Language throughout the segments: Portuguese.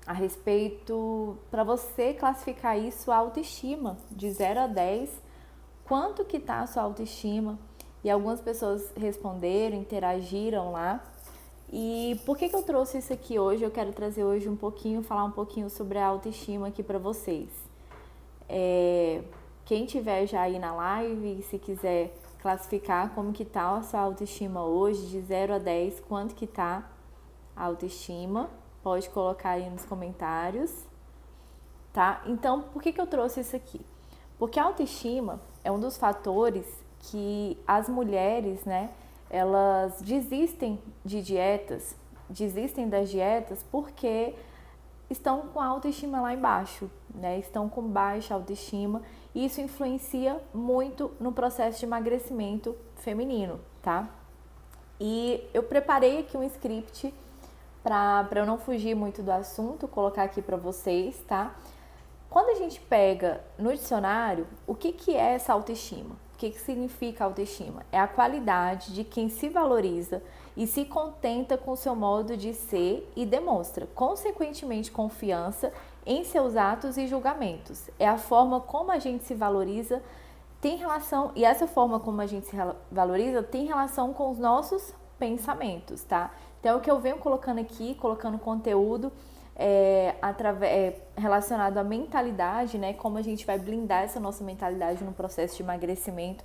a respeito, para você classificar isso, a autoestima, de 0 a 10, quanto que tá a sua autoestima? E algumas pessoas responderam, interagiram lá. E por que eu trouxe isso aqui hoje? Eu quero trazer hoje falar um pouquinho sobre a autoestima aqui para vocês. Quem tiver já aí na live, se quiser classificar como que tá a sua autoestima hoje, de 0 a 10, quanto que tá a autoestima, pode colocar aí nos comentários, tá? Então, por que eu trouxe isso aqui? Porque a autoestima é um dos fatores que as mulheres, né, elas desistem das dietas porque estão com a autoestima lá embaixo, né? Estão com baixa autoestima e isso influencia muito no processo de emagrecimento feminino, tá? E eu preparei aqui um script para eu não fugir muito do assunto, colocar aqui para vocês, tá? Quando a gente pega no dicionário, o que é essa autoestima? O que significa autoestima? É a qualidade de quem se valoriza e se contenta com o seu modo de ser e demonstra, consequentemente, confiança em seus atos e julgamentos. É a forma como a gente se valoriza, e essa forma como a gente se valoriza tem relação com os nossos pensamentos, tá? Então, o que eu venho colocando aqui, colocando conteúdo relacionado à mentalidade, né? Como a gente vai blindar essa nossa mentalidade no processo de emagrecimento.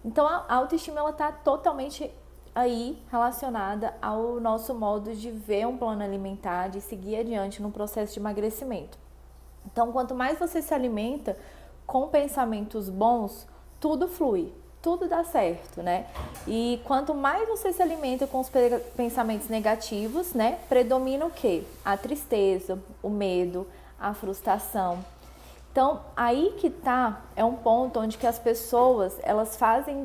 Então, a autoestima, ela tá totalmente aí relacionada ao nosso modo de ver um plano alimentar, de seguir adiante no processo de emagrecimento. Então, quanto mais você se alimenta com pensamentos bons, tudo flui, tudo dá certo, né? E quanto mais você se alimenta com os pensamentos negativos, né? Predomina o quê? A tristeza, o medo, a frustração. Então, aí que tá, é um ponto onde que as pessoas, elas fazem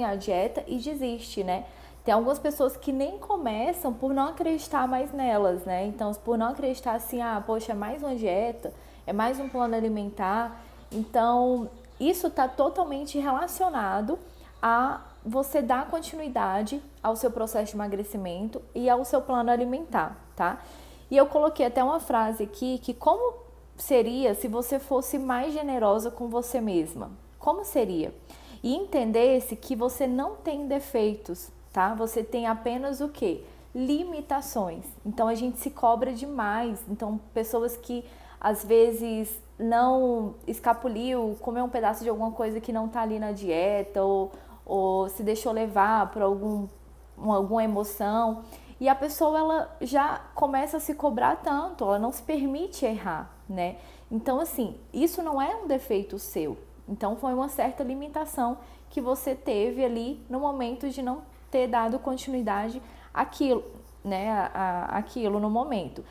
a dieta e desistem, né? Tem algumas pessoas que nem começam por não acreditar mais nelas, né? Então, por não acreditar assim, poxa, é mais uma dieta, é mais um plano alimentar. Então, isso está totalmente relacionado a você dar continuidade ao seu processo de emagrecimento e ao seu plano alimentar, tá? E eu coloquei até uma frase aqui que como seria se você fosse mais generosa com você mesma? Como seria? E entendesse que você não tem defeitos, tá? Você tem apenas o quê? Limitações. Então a gente se cobra demais. Então pessoas que às vezes não escapuliu, comeu um pedaço de alguma coisa que não tá ali na dieta ou se deixou levar por alguma emoção. E a pessoa, ela já começa a se cobrar tanto, ela não se permite errar, né? Então, assim, isso não é um defeito seu. Então, foi uma certa limitação que você teve ali no momento de não ter dado continuidade àquilo, né? Aquilo no momento.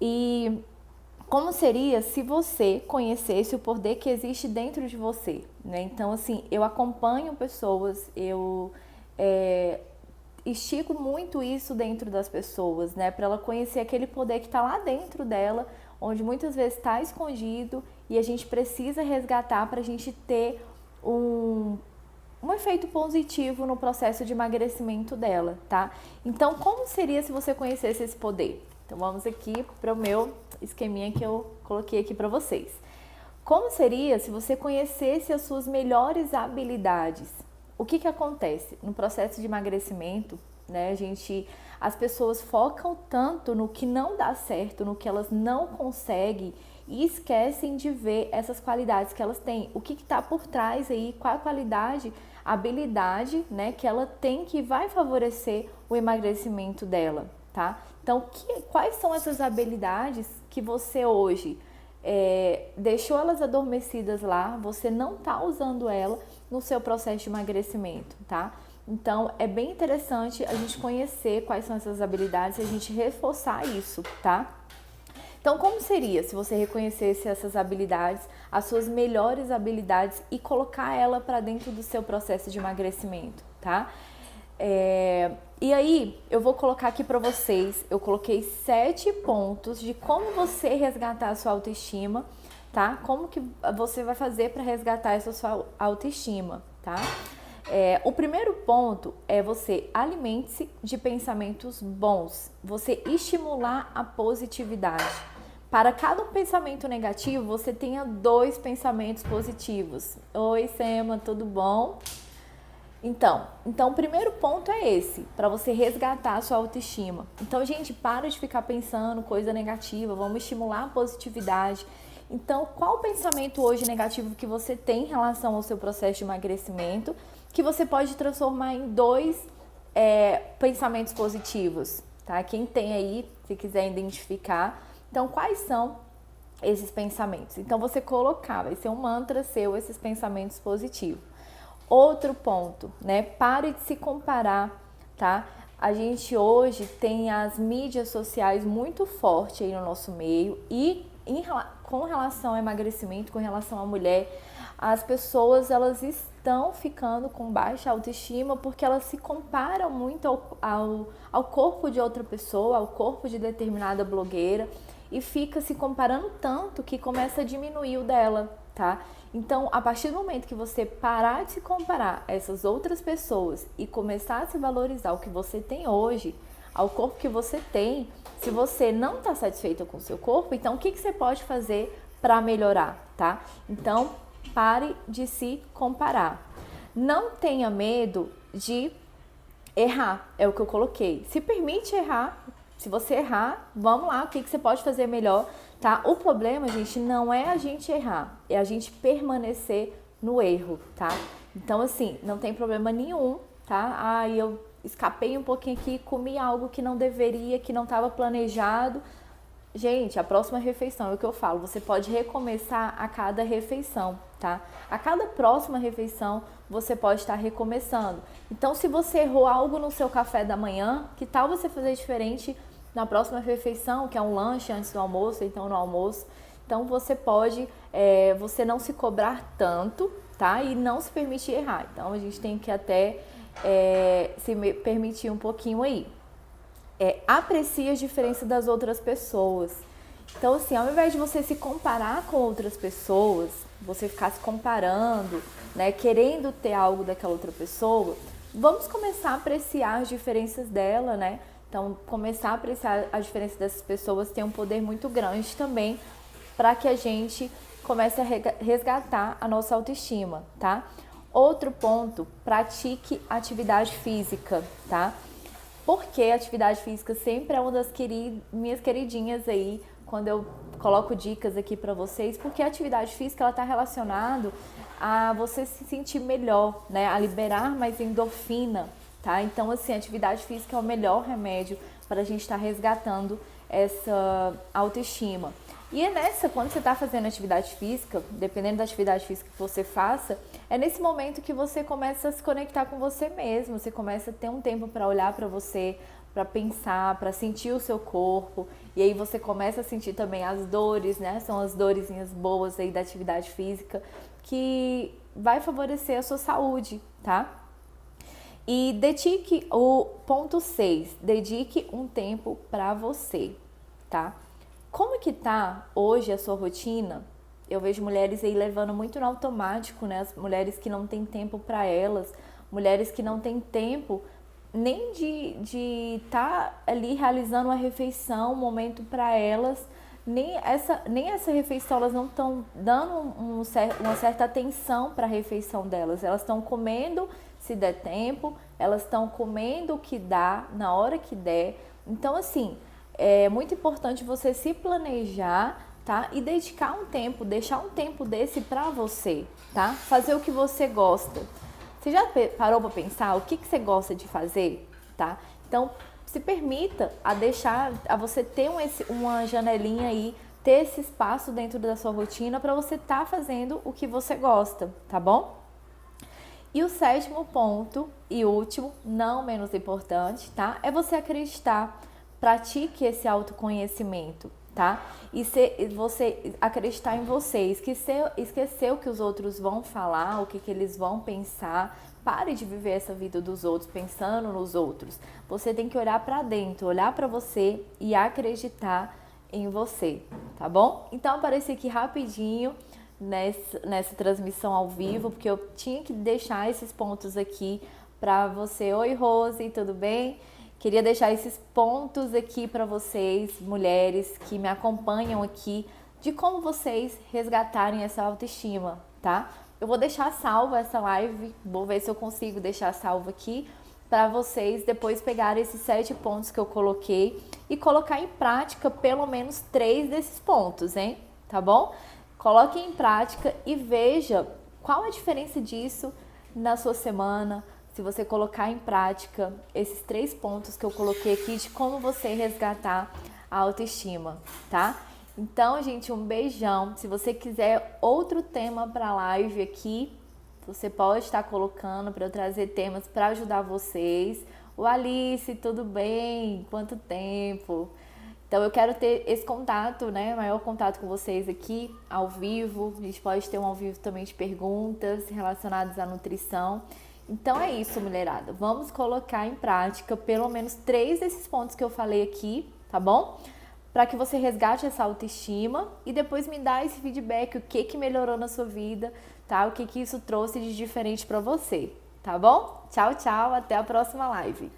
E como seria se você conhecesse o poder que existe dentro de você, né? Então, assim, eu acompanho pessoas, eu estico muito isso dentro das pessoas, né? Para ela conhecer aquele poder que está lá dentro dela, onde muitas vezes está escondido e a gente precisa resgatar para a gente ter um efeito positivo no processo de emagrecimento dela, tá? Então, como seria se você conhecesse esse poder? Então, vamos aqui para o meu esqueminha que eu coloquei aqui para vocês. Como seria se você conhecesse as suas melhores habilidades? O que acontece? No processo de emagrecimento, né, as pessoas focam tanto no que não dá certo, no que elas não conseguem e esquecem de ver essas qualidades que elas têm. O que está por trás aí, qual a qualidade, a habilidade, né, que ela tem que vai favorecer o emagrecimento dela, tá? Então, quais são essas habilidades que você hoje deixou elas adormecidas lá, você não está usando ela no seu processo de emagrecimento, tá? Então, é bem interessante a gente conhecer quais são essas habilidades e a gente reforçar isso, tá? Então, como seria se você reconhecesse essas habilidades, as suas melhores habilidades e colocar ela para dentro do seu processo de emagrecimento, tá? E aí, eu vou colocar aqui para vocês, eu coloquei 7 pontos de como você resgatar a sua autoestima, tá? Como que você vai fazer para resgatar essa sua autoestima, tá? O primeiro ponto é você alimente-se de pensamentos bons, você estimular a positividade. Para cada pensamento negativo, você tenha 2 pensamentos positivos. Oi, Sema, tudo bom? Então, o primeiro ponto é esse, para você resgatar a sua autoestima. Então, gente, para de ficar pensando coisa negativa, vamos estimular a positividade. Então, qual o pensamento hoje negativo que você tem em relação ao seu processo de emagrecimento, que você pode transformar em 2 pensamentos positivos, tá? Quem tem aí, se quiser identificar. Então, quais são esses pensamentos? Então, você colocar, vai ser um mantra seu, esses pensamentos positivos. Outro ponto, né? Pare de se comparar, tá? A gente hoje tem as mídias sociais muito fortes aí no nosso meio e com relação ao emagrecimento, com relação à mulher, as pessoas elas estão ficando com baixa autoestima porque elas se comparam muito ao corpo de outra pessoa, ao corpo de determinada blogueira e fica se comparando tanto que começa a diminuir o dela, tá? Então, a partir do momento que você parar de se comparar a essas outras pessoas e começar a se valorizar o que você tem hoje, ao corpo que você tem, se você não está satisfeita com o seu corpo, então o que você pode fazer para melhorar, tá? Então, pare de se comparar. Não tenha medo de errar, é o que eu coloquei. Se permite errar, se você errar, vamos lá, o que você pode fazer melhor, tá? O problema, gente, não é a gente errar, é a gente permanecer no erro, tá? Então, assim, não tem problema nenhum, tá? Eu escapei um pouquinho aqui, comi algo que não deveria, que não estava planejado. Gente, a próxima refeição, é o que eu falo, você pode recomeçar a cada refeição, tá? A cada próxima refeição, você pode estar recomeçando. Então, se você errou algo no seu café da manhã, que tal você fazer diferente na próxima refeição, que é um lanche antes do almoço, então no almoço. Então, você pode, você não se cobrar tanto, tá? E não se permitir errar. Então, a gente tem que até se permitir um pouquinho aí. Aprecie as diferenças das outras pessoas. Então, assim, ao invés de você se comparar com outras pessoas, você ficar se comparando, né, querendo ter algo daquela outra pessoa, vamos começar a apreciar as diferenças dela, né? Então, começar a apreciar a diferença dessas pessoas tem um poder muito grande também para que a gente comece a resgatar a nossa autoestima, tá? Outro ponto, pratique atividade física, tá? Porque a atividade física sempre é uma das minhas queridinhas aí, quando eu coloco dicas aqui para vocês, porque a atividade física ela está relacionada a você se sentir melhor, né? A liberar mais endorfina, tá? Então, assim, a atividade física é o melhor remédio para a gente estar resgatando essa autoestima. E é quando você está fazendo atividade física, dependendo da atividade física que você faça, é nesse momento que você começa a se conectar com você mesmo, você começa a ter um tempo para olhar para você, para pensar, para sentir o seu corpo, e aí você começa a sentir também as dores, né? São as dorezinhas boas aí da atividade física, que vai favorecer a sua saúde, tá? E dedique o ponto 6, dedique um tempo para você, tá? Como que tá hoje a sua rotina? Eu vejo mulheres aí levando muito no automático, né? As mulheres que não têm tempo para elas, mulheres que não têm tempo nem de estar ali realizando uma refeição, um momento para elas, nem essa refeição, elas não estão dando uma certa atenção para a refeição delas. Elas estão comendo se der tempo, elas estão comendo o que dá, na hora que der. Então, assim, é muito importante você se planejar, tá? E dedicar um tempo, deixar um tempo desse pra você, tá? Fazer o que você gosta. Você já parou pra pensar o que você gosta de fazer, tá? Então, se permita a você ter uma janelinha aí, ter esse espaço dentro da sua rotina pra você estar fazendo o que você gosta, tá bom? E o 7º ponto e último, não menos importante, tá? É você acreditar. Pratique esse autoconhecimento, tá? E você acreditar em você, esquecer o que os outros vão falar, o que eles vão pensar. Pare de viver essa vida dos outros, pensando nos outros. Você tem que olhar para dentro, olhar para você e acreditar em você, tá bom? Então, apareci aqui rapidinho nessa transmissão ao vivo, porque eu tinha que deixar esses pontos aqui para você. Oi, Rose, tudo bem? Queria deixar esses pontos aqui para vocês, mulheres que me acompanham aqui, de como vocês resgatarem essa autoestima, tá? Eu vou deixar salva essa live, vou ver se eu consigo deixar salvo aqui para vocês depois pegarem esses 7 pontos que eu coloquei e colocar em prática pelo menos 3 desses pontos, hein? Tá bom? Coloque em prática e veja qual a diferença disso na sua semana, se você colocar em prática esses 3 pontos que eu coloquei aqui de como você resgatar a autoestima, tá? Então, gente, um beijão. Se você quiser outro tema para a live aqui, você pode estar colocando para eu trazer temas para ajudar vocês. O Alice, tudo bem? Quanto tempo? Então, eu quero ter esse contato, né? Maior contato com vocês aqui, ao vivo. A gente pode ter um ao vivo também de perguntas relacionadas à nutrição. Então, é isso, mulherada. Vamos colocar em prática pelo menos 3 desses pontos que eu falei aqui, tá bom? Para que você resgate essa autoestima e depois me dá esse feedback, o que melhorou na sua vida, tá? O que isso trouxe de diferente para você, tá bom? Tchau, tchau, até a próxima live.